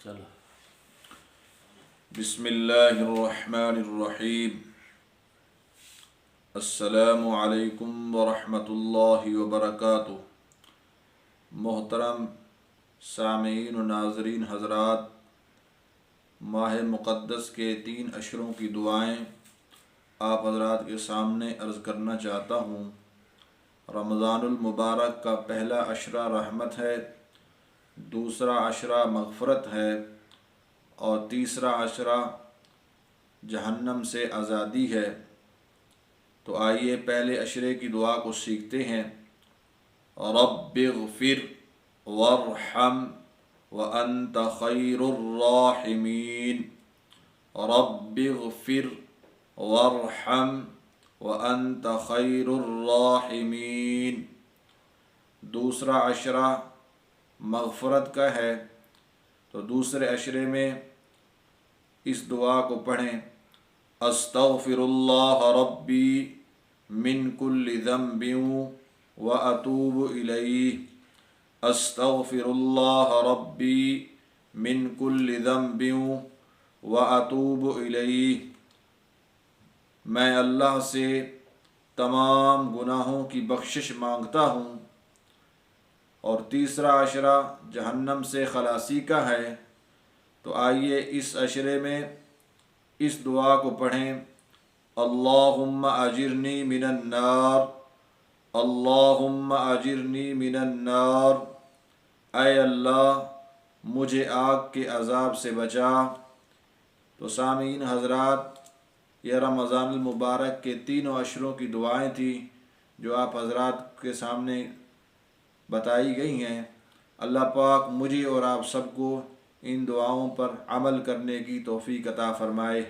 چلو بسم اللہ الرحمن الرحیم السلام علیکم ورحمۃ اللہ وبرکاتہ۔ محترم سامعین و ناظرین حضرات، ماہ مقدس کے 3 عشروں کی دعائیں آپ حضرات کے سامنے عرض کرنا چاہتا ہوں۔ رمضان المبارک کا پہلا عشرہ رحمت ہے، دوسرا عشرہ مغفرت ہے اور تیسرا عشرہ جہنم سے آزادی ہے۔ تو آئیے پہلے عشرے کی دعا کو سیکھتے ہیں۔ رب اغفر وارحم وانت خیر الراحمین، رب اغفر وارحم وانت خیر الراحمین۔ دوسرا عشرہ مغفرت کا ہے، تو دوسرے عشرے میں اس دعا کو پڑھیں۔ استغفر اللہ ربی من کل ذنب واتوب الیہ، استغفر اللہ ربی من کل ذنب واتوب الیہ۔ میں اللہ سے تمام گناہوں کی بخشش مانگتا ہوں۔ اور تیسرا عشرہ جہنم سے خلاصی کا ہے، تو آئیے اس عشرے میں اس دعا کو پڑھیں۔ اللہم اجرنی من النار، اللہم اجرنی من النار، اے اللہ مجھے آگ کے عذاب سے بچا۔ تو سامعین حضرات، یہ رمضان المبارک کے 3 عشروں کی دعائیں تھیں جو آپ حضرات کے سامنے بتائی گئی ہیں۔ اللہ پاک مجھے اور آپ سب کو ان دعاؤں پر عمل کرنے کی توفیق عطا فرمائے۔